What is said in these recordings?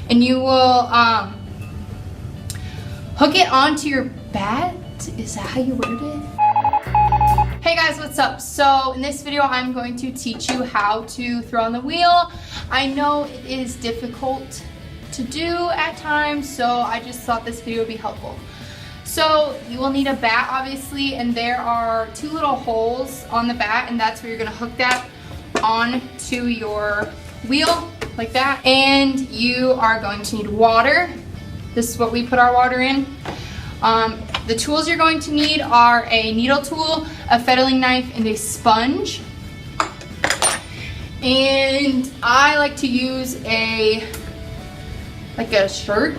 and you will hook it onto your bat. Is that how you word it? Hey guys, what's up? So in this video I'm going to teach you how to throw on the wheel. I know it is difficult to do at times, so I just thought this video would be helpful. So you will need a bat, obviously, and there are 2 little holes on the bat, and that's where you're gonna hook that onto your wheel like that. And you are going to need water. This is what we put our water in. The tools you're going to need are a needle tool, a fettling knife, and a sponge. And I like to use an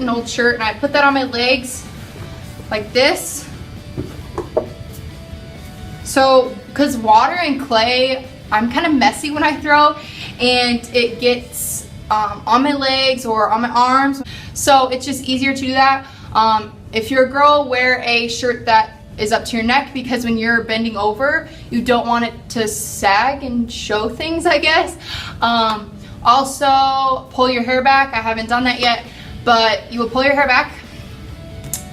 old shirt, and I put that on my legs like this. So, because water and clay, I'm kind of messy when I throw, and it gets on my legs or on my arms. So it's just easier to do that. If you're a girl, wear a shirt that is up to your neck, because when you're bending over, you don't want it to sag and show things, I guess. Also, pull your hair back. I haven't done that yet, but you will pull your hair back.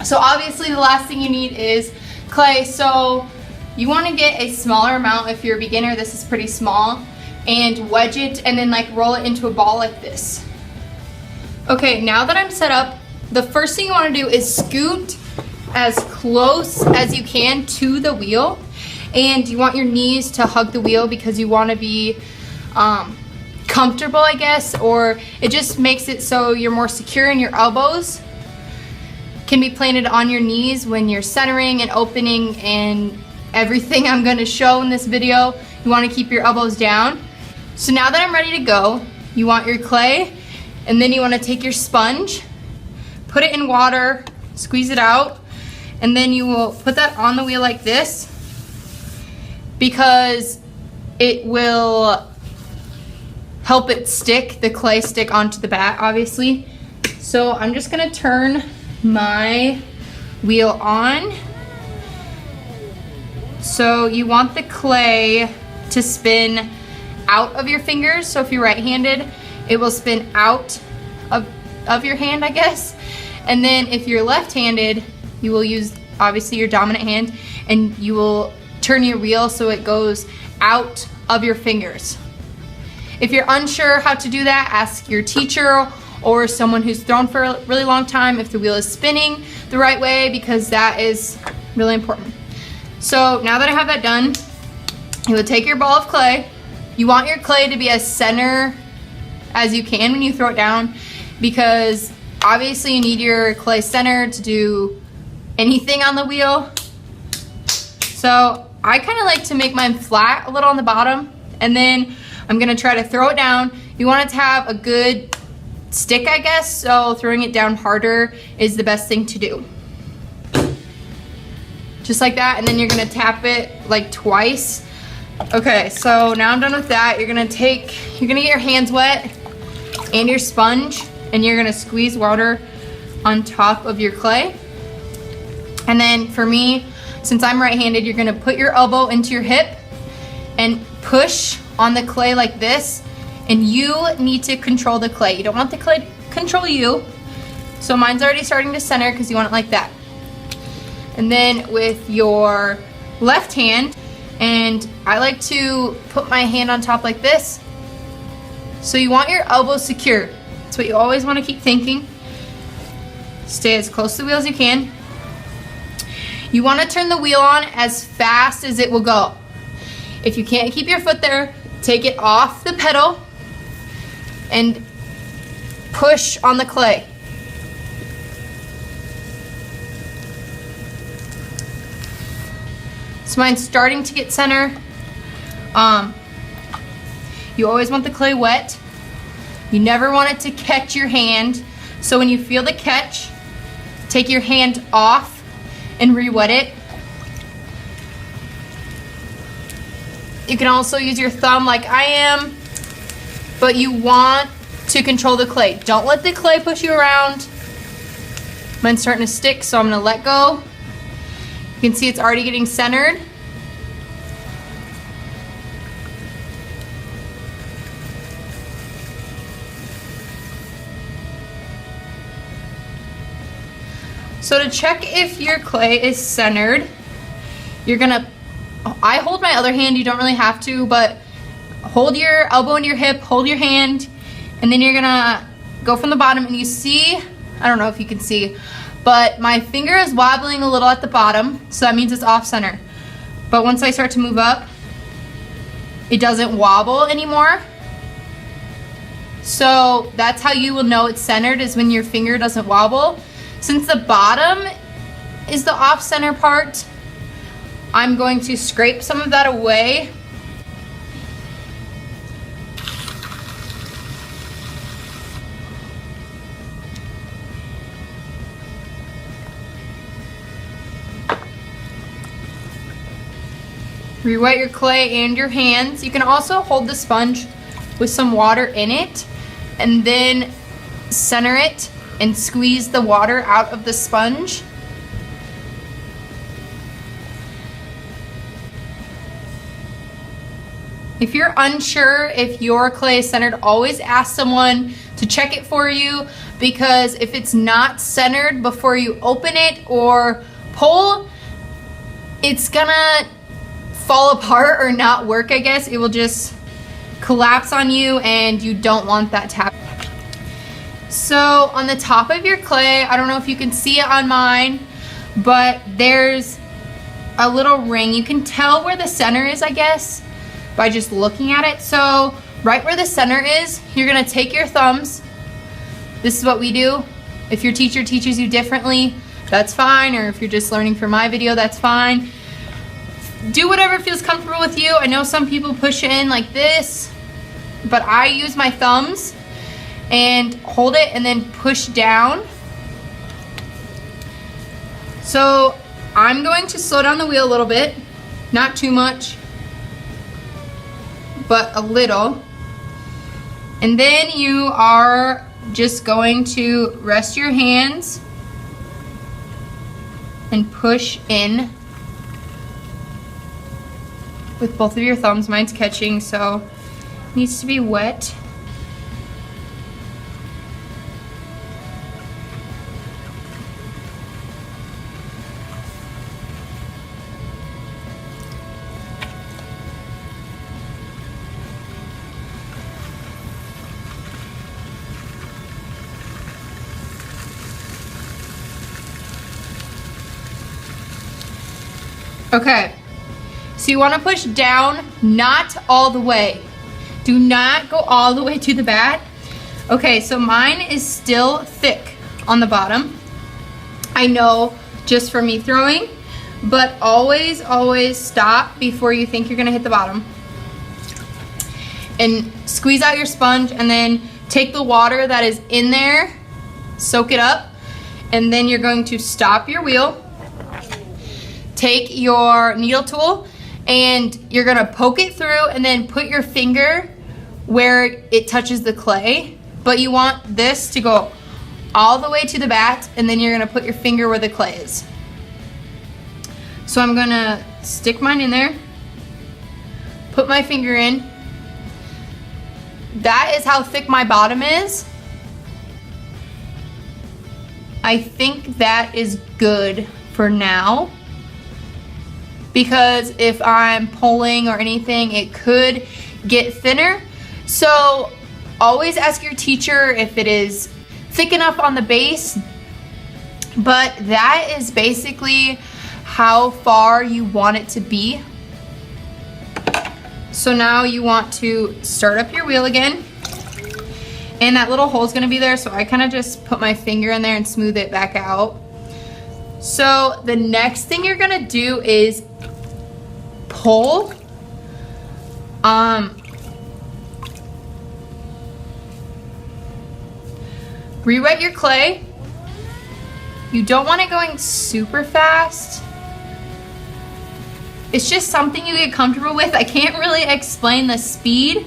So obviously the last thing you need is clay. So you want to get a smaller amount. If you're a beginner, this is pretty small, and wedge it and then like roll it into a ball like this. Okay, now that I'm set up, the first thing you want to do is scoot as close as you can to the wheel, and you want your knees to hug the wheel because you want to be comfortable, I guess, or it just makes it so you're more secure, and your elbows can be planted on your knees when you're centering and opening and everything I'm going to show in this video. You want to keep your elbows down. So now that I'm ready to go, you want your clay, and then you want to take your sponge, put it in water, squeeze it out, and then you will put that on the wheel like this, because it will help it stick, the clay stick onto the bat, obviously. So I'm just gonna turn my wheel on. So you want the clay to spin out of your fingers. So if you're right-handed, it will spin out of your hand, I guess. And then if you're left-handed, you will use obviously your dominant hand, and you will turn your wheel so it goes out of your fingers. If you're unsure how to do that, ask your teacher or someone who's thrown for a really long time if the wheel is spinning the right way, because that is really important. So now that I have that done, you will take your ball of clay. You want your clay to be as center as you can when you throw it down, because obviously you need your clay center to do anything on the wheel. So I kind of like to make mine flat a little on the bottom, and then I'm gonna try to throw it down. You want it to have a good stick, I guess, so throwing it down harder is the best thing to do. Just like that, and then you're gonna tap it like twice. Okay, so now I'm done with that. You're gonna get your hands wet and your sponge, and you're gonna squeeze water on top of your clay. And then for me, since I'm right-handed, you're gonna put your elbow into your hip and push on the clay like this, and you need to control the clay. You don't want the clay to control you. So mine's already starting to center because you want it like that. And then with your left hand, and I like to put my hand on top like this. So you want your elbow secure. That's what you always want to keep thinking. Stay as close to the wheel as you can. You want to turn the wheel on as fast as it will go. If you can't keep your foot there, take it off the pedal and push on the clay. So mine's starting to get center. You always want the clay wet. You never want it to catch your hand. So when you feel the catch, take your hand off and re-wet it. You can also use your thumb like I am, but you want to control the clay. Don't let the clay push you around. Mine's starting to stick, so I'm gonna let go. You can see it's already getting centered. So to check if your clay is centered, you're gonna, I hold my other hand, you don't really have to, but hold your elbow into your hip, hold your hand, and then you're gonna go from the bottom, and you see, I don't know if you can see, but my finger is wobbling a little at the bottom, so that means it's off center. But once I start to move up, it doesn't wobble anymore. So that's how you will know it's centered, is when your finger doesn't wobble. Since the bottom is the off center part, I'm going to scrape some of that away. Re-wet your clay and your hands. You can also hold the sponge with some water in it and then center it and squeeze the water out of the sponge. If you're unsure if your clay is centered, always ask someone to check it for you, because if it's not centered before you open it or pull, it's gonna fall apart or not work, I guess. It will just collapse on you, and you don't want that to happen. So on the top of your clay, I don't know if you can see it on mine, but there's a little ring. You can tell where the center is, I guess, by just looking at it. So right where the center is, you're gonna take your thumbs. This is what we do. If your teacher teaches you differently, that's fine, or if you're just learning from my video, that's fine. Do whatever feels comfortable with you. I know some people push it in like this, but I use my thumbs and hold it and then push down. So I'm going to slow down the wheel a little bit, not too much, but a little. And then you are just going to rest your hands and push in with both of your thumbs. Mine's catching, so it needs to be wet. Okay, so you want to push down, not all the way. Do not go all the way to the back. Okay, so mine is still thick on the bottom. I know, just from me throwing, but always, always stop before you think you're gonna hit the bottom. And squeeze out your sponge, and then take the water that is in there, soak it up, and then you're going to stop your wheel. Take your needle tool and you're gonna poke it through and then put your finger where it touches the clay. But you want this to go all the way to the back, and then you're gonna put your finger where the clay is. So I'm gonna stick mine in there, put my finger in. That is how thick my bottom is. I think that is good for now, because if I'm pulling or anything, it could get thinner. So always ask your teacher if it is thick enough on the base, but that is basically how far you want it to be. So now you want to start up your wheel again, and that little hole is gonna be there, so I kind of just put my finger in there and smooth it back out. So the next thing you're gonna do is pull. Re-wet your clay. You don't want it going super fast. It's just something you get comfortable with. I can't really explain the speed.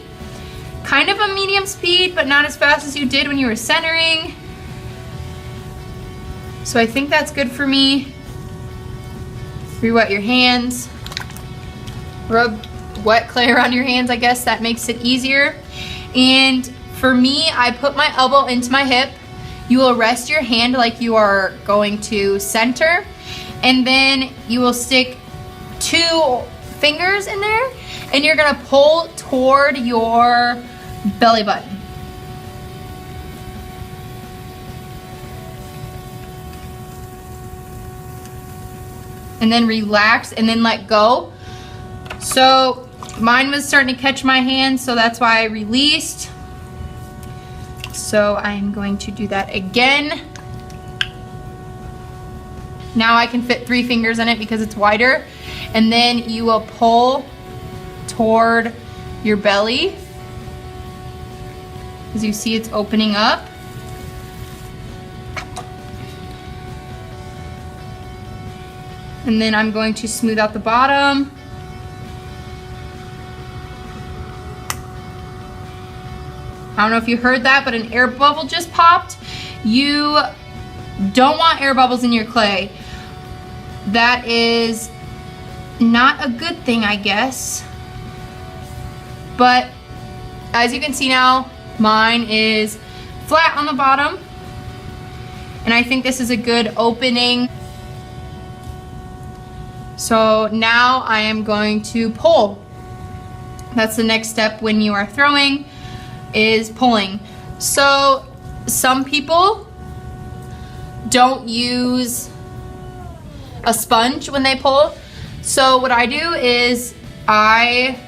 Kind of a medium speed, but not as fast as you did when you were centering. So I think that's good for me. Re-wet your hands. Rub wet clay around your hands, I guess that makes it easier. And for me, I put my elbow into my hip. You will rest your hand like you are going to center, and then you will stick 2 fingers in there, and you're gonna pull toward your belly button. And then relax and then let go. So mine was starting to catch my hand, so that's why I released. So I'm going to do that again. Now I can fit 3 fingers in it because it's wider. And then you will pull toward your belly. As you see, it's opening up. And then I'm going to smooth out the bottom. I don't know if you heard that, but an air bubble just popped. You don't want air bubbles in your clay. That is not a good thing, I guess. But as you can see now, mine is flat on the bottom. And I think this is a good opening. So now I am going to pull. That's the next step when you are throwing, is pulling. So some people don't use a sponge when they pull. So what I do is I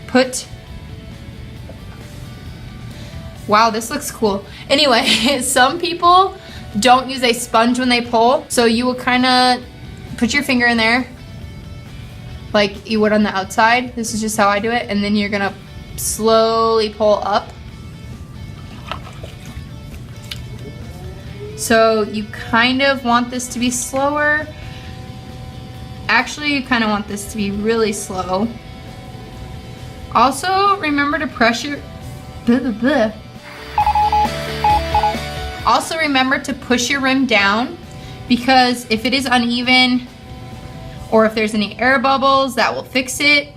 put, wow, this looks cool. Anyway, some people don't use a sponge when they pull. So you will kind of put your finger in there like you would on the outside. This is just how I do it. And then you're gonna slowly pull up. So you kind of want this to be slower. Actually, you kind of want this to be really slow. Also, remember to pressure. Also, remember to push your rim down, because if it is uneven or if there's any air bubbles, that will fix it.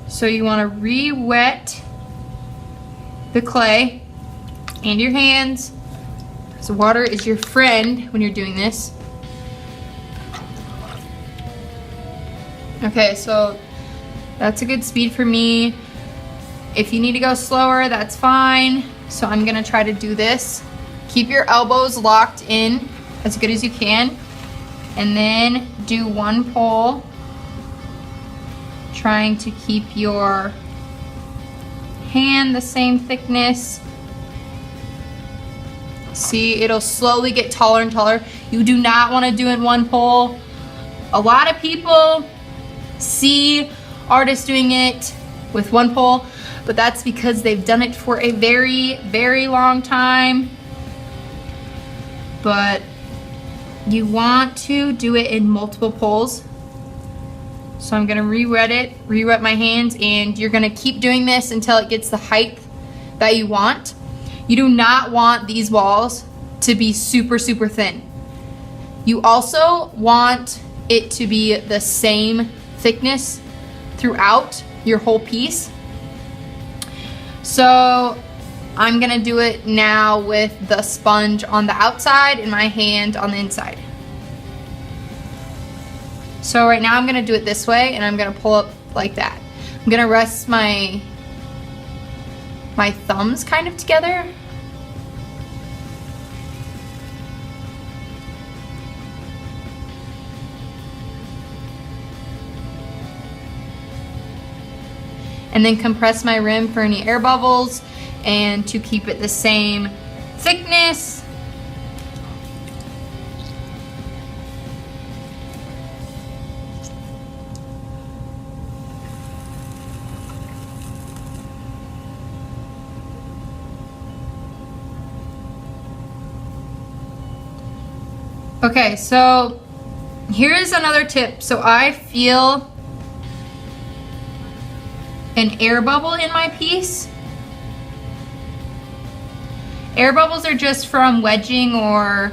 So you want to re-wet the clay and your hands. So water is your friend when you're doing this. Okay, so that's a good speed for me. If you need to go slower, that's fine. So I'm gonna try to do this. Keep your elbows locked in as good as you can. And then do 1 pull, trying to keep your hand the same thickness. See, it'll slowly get taller and taller. You do not want to do it 1 pull. A lot of people see artists doing it with 1 pull, but that's because they've done it for a very, very long time. But you want to do it in multiple pulls. So I'm gonna re-wet my hands, and you're gonna keep doing this until it gets the height that you want. You do not want these walls to be super, super thin. You also want it to be the same thickness throughout your whole piece. So I'm gonna do it now with the sponge on the outside and my hand on the inside. So right now I'm gonna do it this way, and I'm gonna pull up like that. I'm gonna rest my thumbs kind of together. And then compress my rim for any air bubbles, and to keep it the same thickness. Okay, so here's another tip. So I feel an air bubble in my piece. Air bubbles are just from wedging, or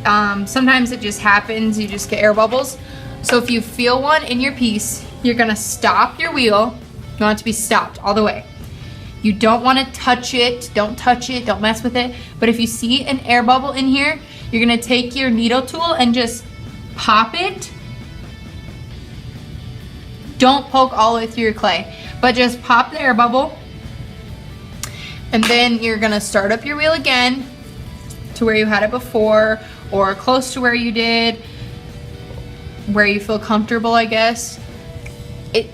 sometimes it just happens, you just get air bubbles. So if you feel one in your piece, you're gonna stop your wheel. You want it to be stopped all the way. You don't want to touch it. Don't touch it. Don't mess with it. But if you see an air bubble in here, you're going to take your needle tool and just pop it. Don't poke all the way through your clay, but just pop the air bubble. And then you're going to start up your wheel again to where you had it before, or close to where you did, where you feel comfortable, I guess.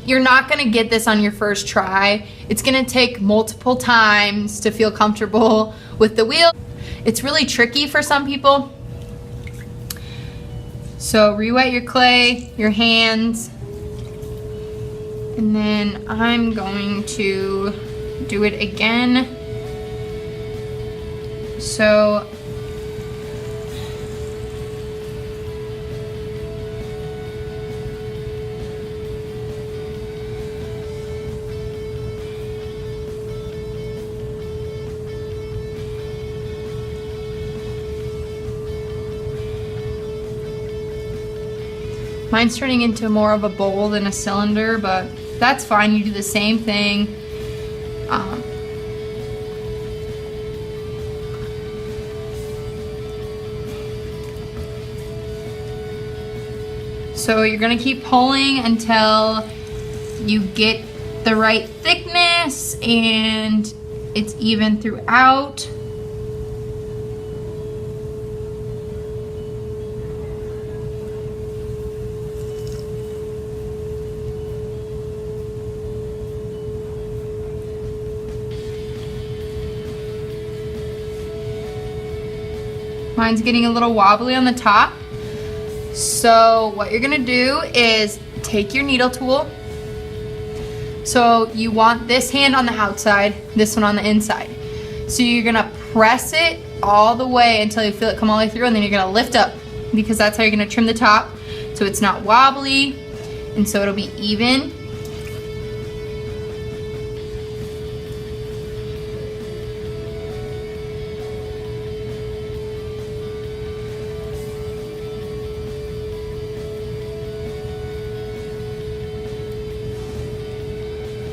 You're not gonna get this on your first try. It's gonna take multiple times to feel comfortable with the wheel. It's really tricky for some people. So re-wet your clay, your hands, and then I'm going to do it again. So mine's turning into more of a bowl than a cylinder, but that's fine. You do the same thing. So you're gonna keep pulling until you get the right thickness and it's even throughout. Mine's getting a little wobbly on the top. So what you're gonna do is take your needle tool. So you want this hand on the outside, this one on the inside. So you're gonna press it all the way until you feel it come all the way through, and then you're gonna lift up, because that's how you're gonna trim the top so it's not wobbly, and so it'll be even.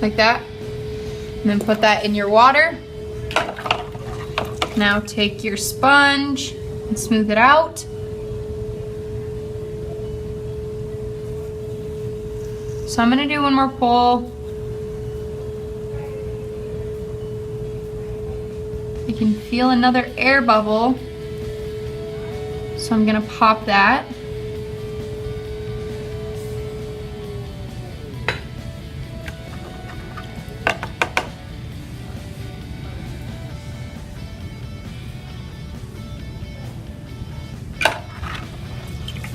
Like that, and then put that in your water. Now take your sponge and smooth it out. So I'm gonna do one more pull. You can feel another air bubble, so I'm gonna pop that.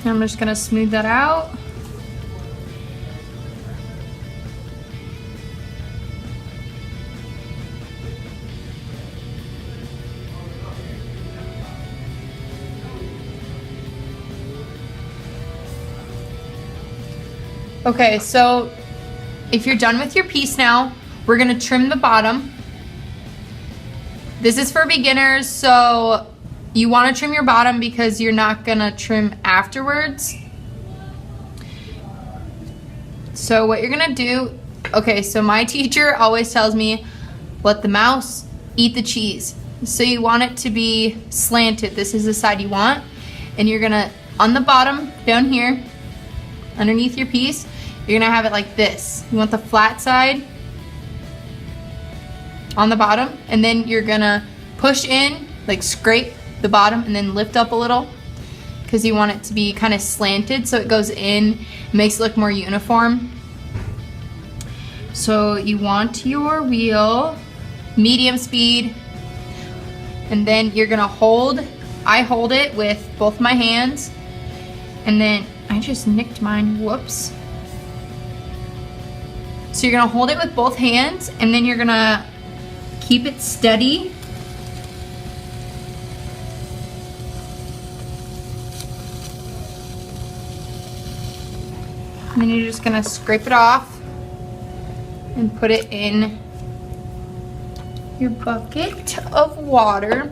I'm just gonna smooth that out. Okay, so if you're done with your piece now, we're gonna trim the bottom. This is for beginners, so you want to trim your bottom because you're not gonna trim afterwards. So what you're gonna do, okay, so my teacher always tells me, let the mouse eat the cheese. So you want it to be slanted. This is the side you want. And you're gonna, on the bottom, down here, underneath your piece, you're gonna have it like this. You want the flat side on the bottom, and then you're gonna push in, like scrape the bottom and then lift up a little, because you want it to be kind of slanted so it goes in, makes it look more uniform. So you want your wheel medium speed, and then you're gonna hold, I hold it with both my hands, and then I just nicked mine, whoops. So you're gonna hold it with both hands, and then you're gonna keep it steady. And then you're just gonna scrape it off and put it in your bucket of water.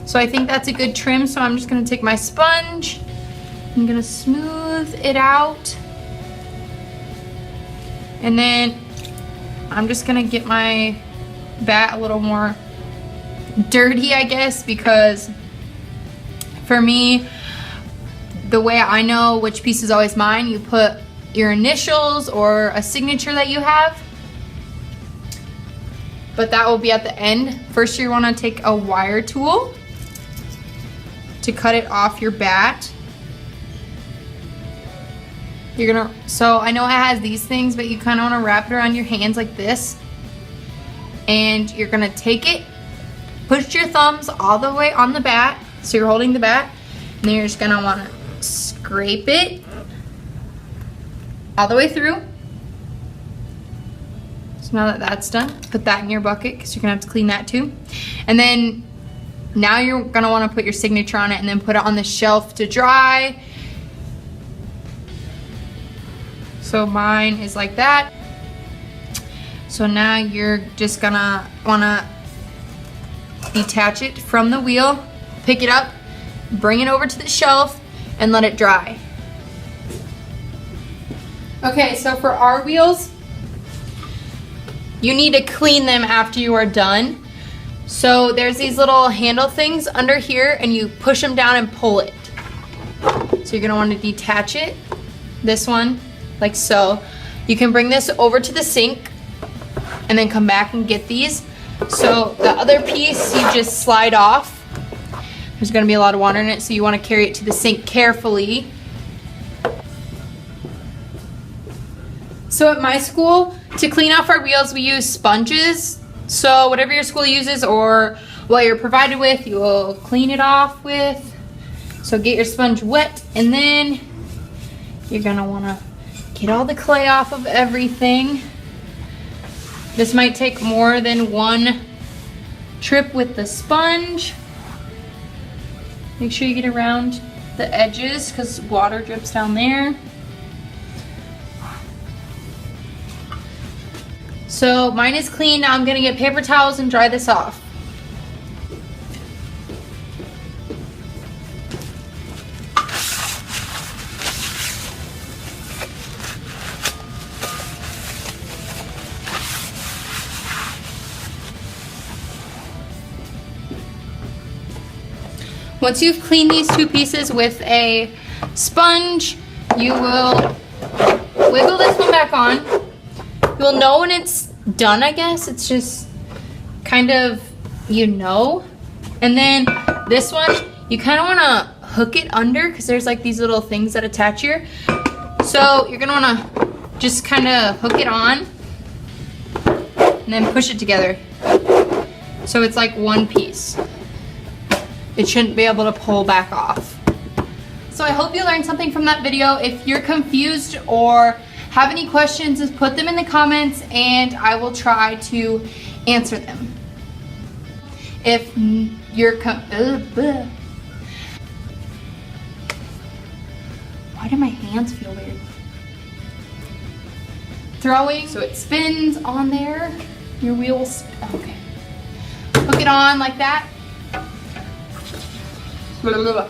So I think that's a good trim, so I'm just gonna take my sponge, I'm gonna smooth it out, and then I'm just gonna get my bat a little more dirty, I guess, because for me, the way I know which piece is always mine, you put your initials or a signature that you have, but that will be at the end. First, you want to take a wire tool to cut it off your bat. So I know it has these things, but you kind of want to wrap it around your hands like this, and you're gonna take it, push your thumbs all the way on the bat, so you're holding the bat, and then you're just gonna want to scrape it all the way through. So now that that's done, put that in your bucket because you're gonna have to clean that too. And then now you're gonna want to put your signature on it and then put it on the shelf to dry. So mine is like that. So now you're just gonna wanna detach it from the wheel, pick it up, bring it over to the shelf, and let it dry. Okay, so for our wheels, you need to clean them after you are done. So there's these little handle things under here, and you push them down and pull it. So you're gonna want to detach it, this one, like so. You can bring this over to the sink and then come back and get these. So the other piece you just slide off. There's gonna be a lot of water in it, so you wanna carry it to the sink carefully. So at my school, to clean off our wheels, we use sponges. So whatever your school uses or what you're provided with, you will clean it off with. So get your sponge wet, and then you're gonna wanna get all the clay off of everything. This might take more than one trip with the sponge. Make sure you get around the edges because water drips down there. So mine is clean. Now I'm gonna get paper towels and dry this off. Once you've cleaned these two pieces with a sponge, you will wiggle this one back on. You'll know when it's done, I guess. It's just kind of, you know. And then this one, you kind of want to hook it under because there's like these little things that attach here. So you're going to want to just kind of hook it on and then push it together. So it's like one piece. It shouldn't be able to pull back off. So I hope you learned something from that video. If you're confused or have any questions, just put them in the comments and I will try to answer them. If you're why do my hands feel weird? Throwing so it spins on there. Your wheel will okay. Hook it on like that. Blah, blah, blah.